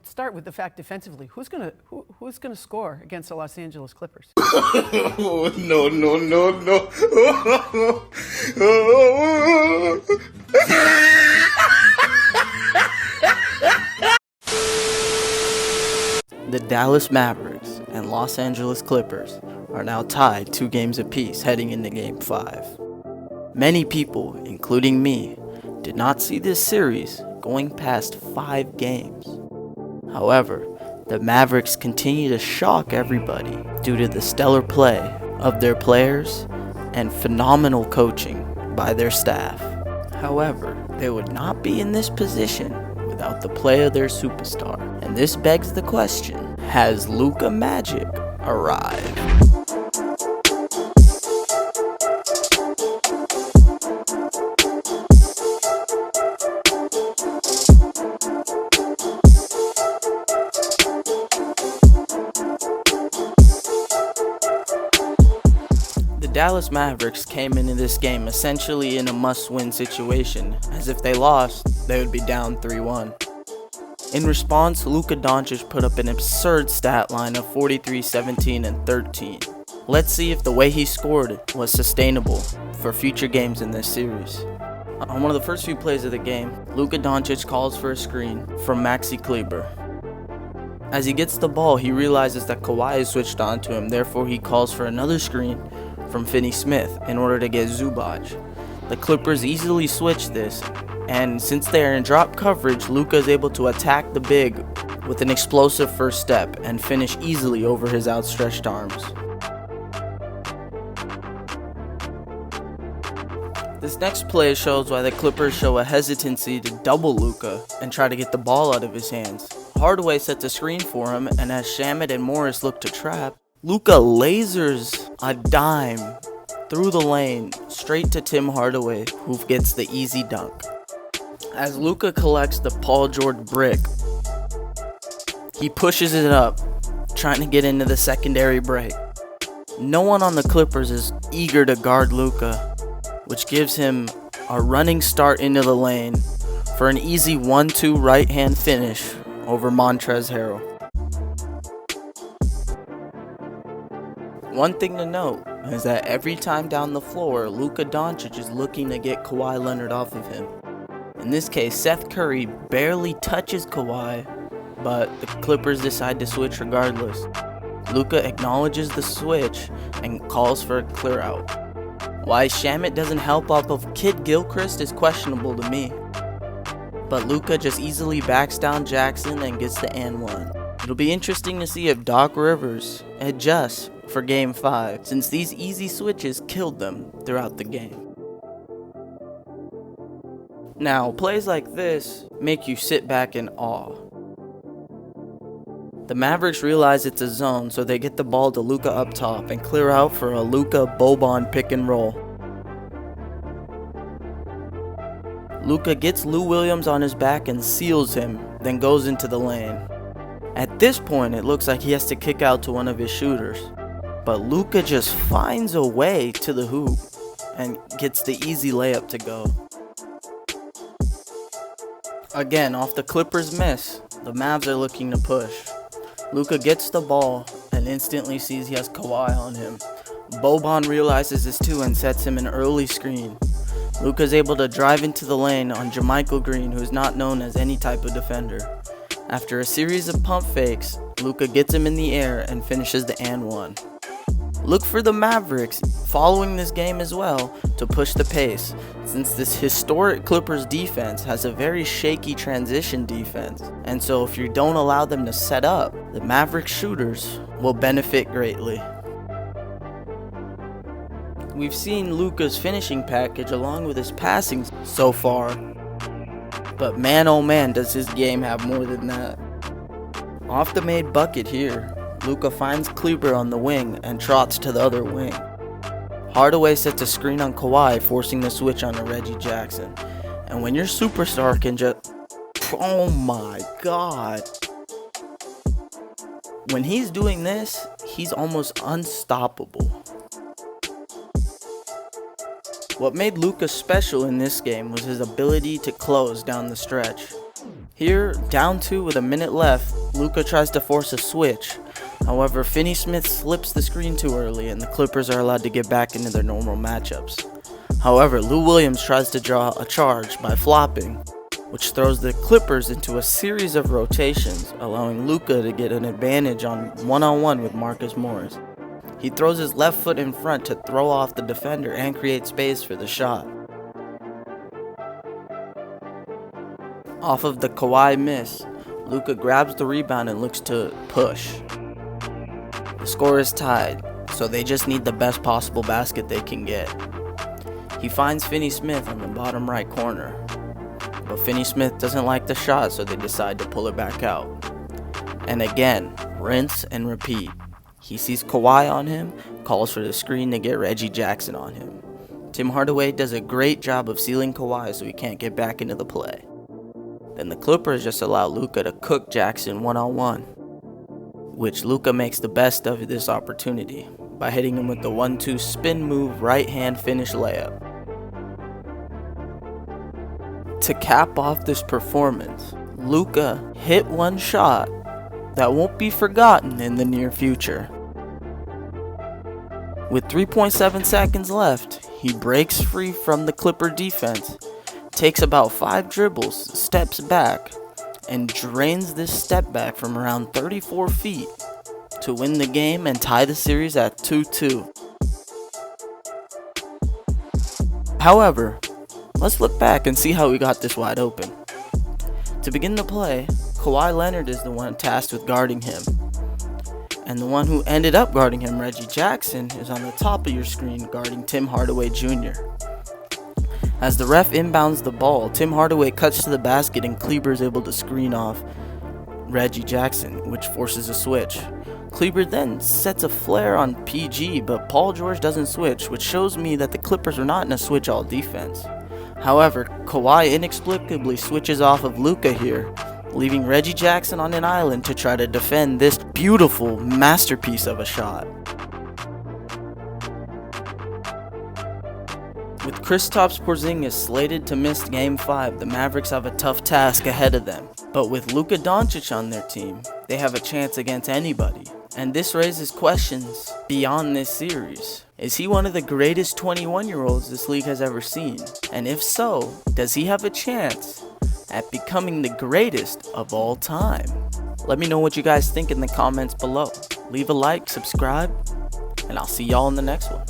Start with the fact defensively. Who's gonna score against the Los Angeles Clippers? Oh, no, no, no, no. The Dallas Mavericks and Los Angeles Clippers are now tied 2 games apiece heading into Game 5. Many people, including me, did not see this series going past 5 games. However, the Mavericks continue to shock everybody due to the stellar play of their players and phenomenal coaching by their staff. However, they would not be in this position without the play of their superstar. And this begs the question, has Luka Magic arrived? The Dallas Mavericks came into this game essentially in a must-win situation, as if they lost, they would be down 3-1. In response, Luka Doncic put up an absurd stat line of 43, 17, and 13. Let's see if the way he scored was sustainable for future games in this series. On one of the first few plays of the game, Luka Doncic calls for a screen from Maxi Kleber. As he gets the ball, he realizes that Kawhi is switched on to him, therefore he calls for another screen from Finney-Smith in order to get Zubac. The Clippers easily switch this, and since they are in drop coverage, Luka is able to attack the big with an explosive first step and finish easily over his outstretched arms. This next play shows why the Clippers show a hesitancy to double Luka and try to get the ball out of his hands. Hardaway sets a screen for him, and as Shamet and Morris look to trap, Luka lasers a dime through the lane straight to Tim Hardaway, who gets the easy dunk. As Luka collects the Paul George brick, he pushes it up, trying to get into the secondary break. No one on the Clippers is eager to guard Luka, which gives him a running start into the lane for an easy 1-2 right-hand finish over Montrezl Harrell. One thing to note is that every time down the floor, Luka Doncic is looking to get Kawhi Leonard off of him. In this case, Seth Curry barely touches Kawhi, but the Clippers decide to switch regardless. Luka acknowledges the switch and calls for a clear out. Why Shamet doesn't help off of Kid Gilchrist is questionable to me. But Luka just easily backs down Jackson and gets the and one. It'll be interesting to see if Doc Rivers adjusts for Game 5, since these easy switches killed them throughout the game. Now, plays like this make you sit back in awe. The Mavericks realize it's a zone, so they get the ball to Luka up top and clear out for a Luka-Boban pick and roll. Luka gets Lou Williams on his back and seals him, then goes into the lane. At this point, it looks like he has to kick out to one of his shooters, but Luka just finds a way to the hoop and gets the easy layup to go. Again, off the Clippers' miss, the Mavs are looking to push. Luka gets the ball and instantly sees he has Kawhi on him. Boban realizes this too and sets him an early screen. Luka is able to drive into the lane on Jermichael Green, who is not known as any type of defender. After a series of pump fakes, Luka gets him in the air and finishes the and one. Look for the Mavericks following this game as well to push the pace, since this historic Clippers defense has a very shaky transition defense, and so if you don't allow them to set up, the Mavericks shooters will benefit greatly. We've seen Luka's finishing package along with his passing so far, but man oh man does his game have more than that. Off the made bucket here, Luka finds Kleber on the wing and trots to the other wing. Hardaway sets a screen on Kawhi, forcing the switch onto Reggie Jackson. And when your superstar can just... oh my god. When he's doing this, he's almost unstoppable. What made Luka special in this game was his ability to close down the stretch. Here, down 2 with a minute left, Luka tries to force a switch. However, Finney-Smith slips the screen too early and the Clippers are allowed to get back into their normal matchups. However, Lou Williams tries to draw a charge by flopping, which throws the Clippers into a series of rotations, allowing Luka to get an advantage on one-on-one with Marcus Morris. He throws his left foot in front to throw off the defender and create space for the shot. Off of the Kawhi miss, Luka grabs the rebound and looks to push. The score is tied, so they just need the best possible basket they can get. He finds Finney-Smith on the bottom right corner, but Finney-Smith doesn't like the shot, so they decide to pull it back out. And again, rinse and repeat. He sees Kawhi on him, calls for the screen to get Reggie Jackson on him. Tim Hardaway does a great job of sealing Kawhi so he can't get back into the play. Then the Clippers just allow Luka to cook Jackson one-on-one, which Luka makes the best of this opportunity by hitting him with the 1-2 spin move right-hand finish layup. To cap off this performance, Luka hit one shot that won't be forgotten in the near future. With 3.7 seconds left, he breaks free from the Clipper defense, takes about 5 dribbles, steps back, and drains this step back from around 34 feet to win the game and tie the series at 2-2. However, let's look back and see how we got this wide open. To begin the play, Kawhi Leonard is the one tasked with guarding him. And the one who ended up guarding him, Reggie Jackson, is on the top of your screen guarding Tim Hardaway Jr. As the ref inbounds the ball, Tim Hardaway cuts to the basket and Kleber is able to screen off Reggie Jackson, which forces a switch. Kleber then sets a flare on PG, but Paul George doesn't switch, which shows me that the Clippers are not in a switch-all defense. However, Kawhi inexplicably switches off of Luka here, leaving Reggie Jackson on an island to try to defend this beautiful masterpiece of a shot. With Kristaps Porzingis slated to miss Game 5, the Mavericks have a tough task ahead of them. But with Luka Doncic on their team, they have a chance against anybody. And this raises questions beyond this series. Is he one of the greatest 21-year-olds this league has ever seen? And if so, does he have a chance at becoming the greatest of all time? Let me know what you guys think in the comments below. Leave a like, subscribe, and I'll see y'all in the next one.